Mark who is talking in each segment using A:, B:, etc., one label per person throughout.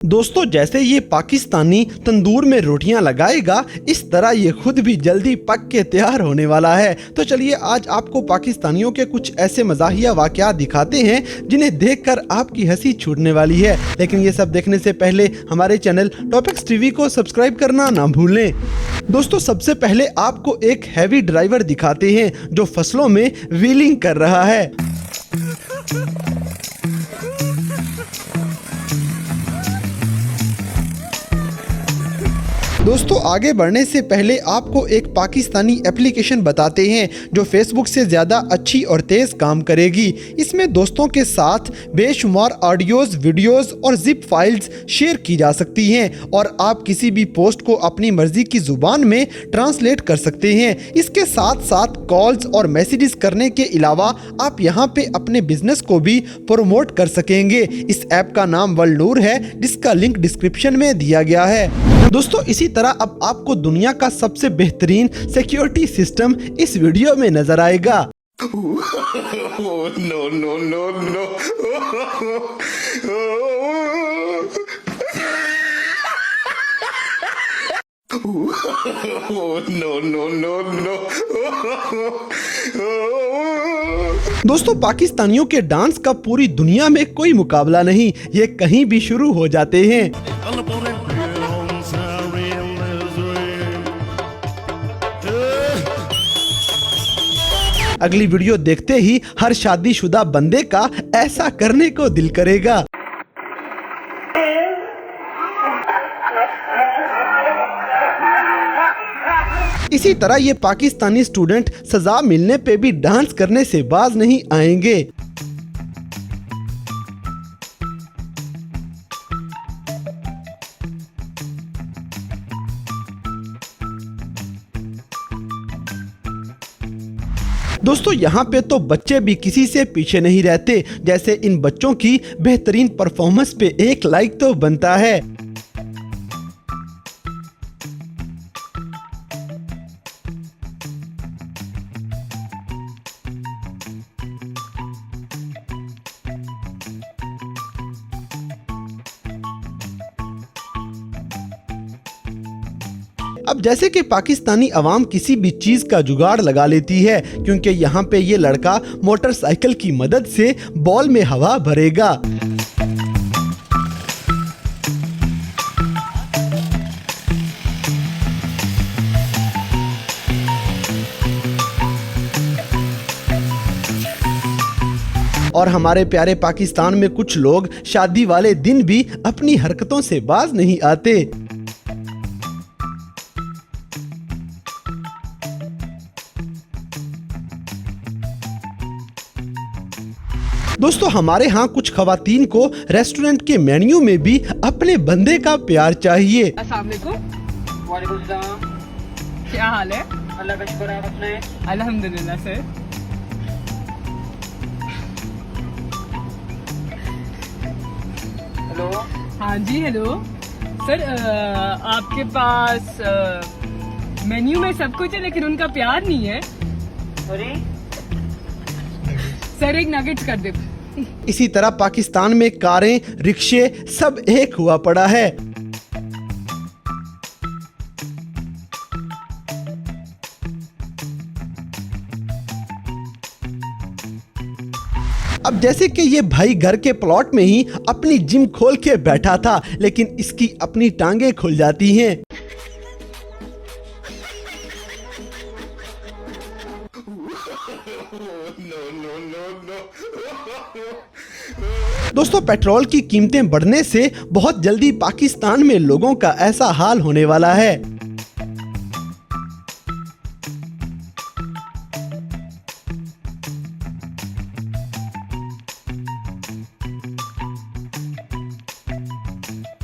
A: दोस्तों, जैसे ये पाकिस्तानी तंदूर में रोटियां लगाएगा, इस तरह ये खुद भी जल्दी पक के तैयार होने वाला है। तो चलिए आज आपको पाकिस्तानियों के कुछ ऐसे मज़ाहिया वाक़यात दिखाते हैं जिन्हें देखकर आपकी हंसी छूटने वाली है। लेकिन ये सब देखने से पहले हमारे चैनल टॉपिक्स टीवी को सब्सक्राइब करना ना भूलें। दोस्तों, सबसे पहले आपको एक हैवी ड्राइवर दिखाते हैं जो फसलों में व्हीलिंग कर रहा है। दोस्तों, आगे बढ़ने से पहले आपको एक पाकिस्तानी एप्लीकेशन बताते हैं जो फेसबुक से ज़्यादा अच्छी और तेज़ काम करेगी। इसमें दोस्तों के साथ बेशुमार ऑडियोज़, वीडियोज़ और जिप फाइल्स शेयर की जा सकती हैं और आप किसी भी पोस्ट को अपनी मर्ज़ी की ज़ुबान में ट्रांसलेट कर सकते हैं। इसके साथ साथ कॉल्स और मैसेजेस करने के अलावा आप यहाँ पे अपने बिजनेस को भी प्रमोट कर सकेंगे। इस ऐप का नाम वलनूर है, जिसका लिंक डिस्क्रिप्शन में दिया गया है। दोस्तों, इसी तरह अब आपको दुनिया का सबसे बेहतरीन सिक्योरिटी सिस्टम इस वीडियो में नजर आएगा। दोस्तों, पाकिस्तानियों के डांस का पूरी दुनिया में कोई मुकाबला नहीं, ये कहीं भी शुरू हो जाते हैं। अगली वीडियो देखते ही हर शादीशुदा बंदे का ऐसा करने को दिल करेगा। इसी तरह ये पाकिस्तानी स्टूडेंट सजा मिलने पे भी डांस करने से बाज नहीं आएंगे। दोस्तों, यहाँ पे तो बच्चे भी किसी से पीछे नहीं रहते। जैसे इन बच्चों की बेहतरीन परफॉर्मेंस पे एक लाइक तो बनता है। अब जैसे कि पाकिस्तानी अवाम किसी भी चीज का जुगाड़ लगा लेती है, क्योंकि यहाँ पे ये लड़का मोटरसाइकिल की मदद से बॉल में हवा भरेगा। और हमारे प्यारे पाकिस्तान में कुछ लोग शादी वाले दिन भी अपनी हरकतों से बाज नहीं आते। दोस्तों, हमारे यहाँ कुछ खवातीन को रेस्टोरेंट के मेन्यू में भी अपने बंदे का प्यार चाहिए।
B: अस्सलाम वालेकुम। वालेकुम सलाम। क्या हाल है? अल्लाह का शुक्र है। अपने? अल्हम्दुलिल्लाह सर। हेलो। हाँ जी, हेलो सर। आपके पास मेन्यू में सब कुछ है लेकिन उनका प्यार नहीं है। सॉरी सर, एक नगेट्स कर दे।
A: इसी तरह पाकिस्तान में कारें, रिक्शे सब एक हुआ पड़ा है। अब जैसे कि ये भाई घर के प्लॉट में ही अपनी जिम खोल के बैठा था, लेकिन इसकी अपनी टांगे खुल जाती हैं। दोस्तों, पेट्रोल की कीमतें बढ़ने से बहुत जल्दी पाकिस्तान में लोगों का ऐसा हाल होने वाला है।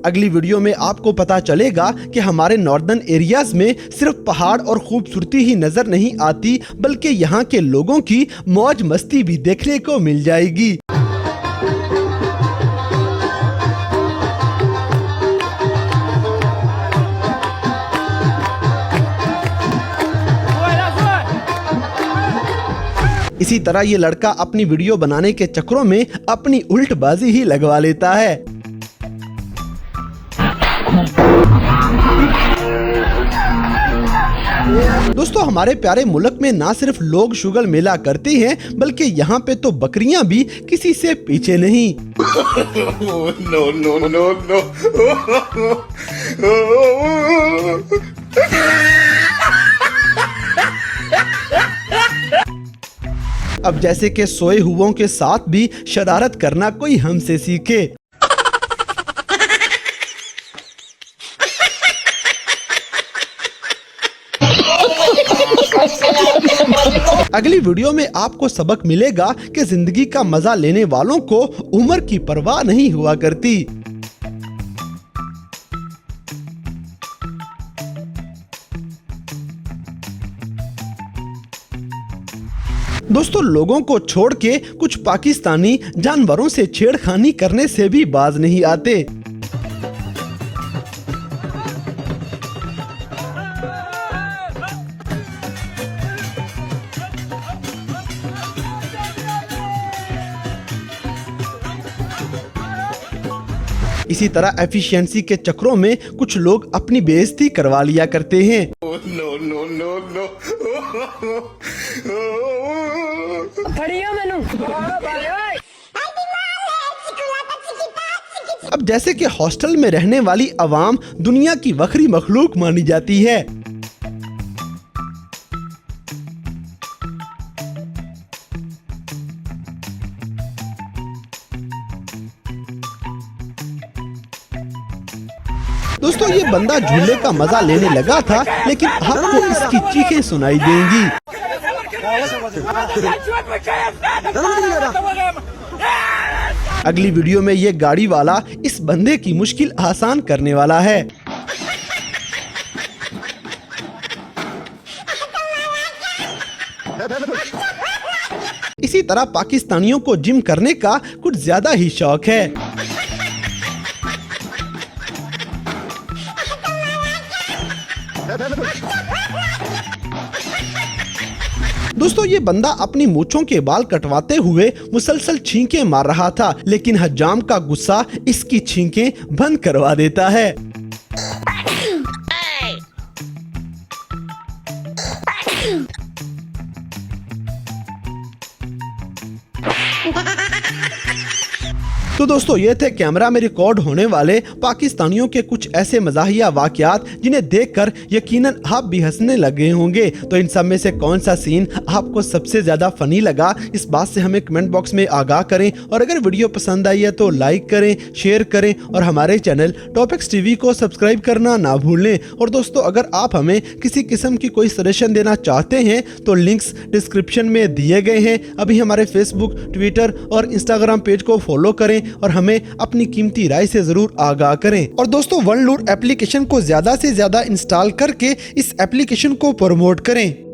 A: अगली वीडियो में आपको पता चलेगा कि हमारे नॉर्दर्न एरियाज में सिर्फ पहाड़ और खूबसूरती ही नजर नहीं आती, बल्कि यहाँ के लोगों की मौज मस्ती भी देखने को मिल जाएगी। इसी तरह ये लड़का अपनी वीडियो बनाने के चक्करों में अपनी उल्टबाजी ही लगवा लेता है। दोस्तों हमारे प्यारे मुल्क में ना सिर्फ लोग शुगर मेला करते हैं, बल्कि यहाँ पे तो बकरियां भी किसी से पीछे नहीं। अब जैसे कि सोए हुओं के साथ भी शरारत करना कोई हमसे सीखे। अगली वीडियो में आपको सबक मिलेगा कि जिंदगी का मजा लेने वालों को उम्र की परवाह नहीं हुआ करती। दोस्तों लोगों को छोड़ के कुछ पाकिस्तानी जानवरों से छेड़खानी करने से भी बाज नहीं आते। इसी तरह एफिशिएंसी के चक्रों में कुछ लोग अपनी बेइज्जती करवा लिया करते हैं। अब जैसे कि हॉस्टल में रहने वाली अवाम दुनिया की वखरी मखलूक मानी जाती है। दोस्तों ये बंदा झूले का मजा लेने लगा था, लेकिन आपको इसकी चीखें सुनाई देंगी। अगली वीडियो में ये गाड़ी वाला इस बंदे की मुश्किल आसान करने वाला है। इसी तरह पाकिस्तानियों को जिम करने का कुछ ज्यादा ही शौक है। दोस्तों ये बंदा अपनी मूंछों के बाल कटवाते हुए मुसलसल छींकें मार रहा था, लेकिन हज्जाम का गुस्सा इसकी छींकें बंद करवा देता है। तो दोस्तों ये थे कैमरा में रिकॉर्ड होने वाले पाकिस्तानियों के कुछ ऐसे मज़ाहिया वाक़यात जिन्हें देखकर यकीनन आप भी हंसने लगे होंगे। तो इन सब में से कौन सा सीन आपको सबसे ज़्यादा फ़नी लगा, इस बात से हमें कमेंट बॉक्स में आगाह करें। और अगर वीडियो पसंद आई है तो लाइक करें, शेयर करें और हमारे चैनल टॉपिक्स टीवी को सब्सक्राइब करना ना भूलें। और दोस्तों अगर आप हमें किसी किस्म की कोई सजेशन देना चाहते हैं तो लिंक्स डिस्क्रिप्शन में दिए गए हैं। अभी हमारे फेसबुक, ट्विटर और इंस्टाग्राम पेज को फॉलो करें और हमें अपनी कीमती राय से जरूर आगाह करें। और दोस्तों OneLure एप्लीकेशन को ज्यादा से ज्यादा इंस्टॉल करके इस एप्लीकेशन को प्रमोट करें।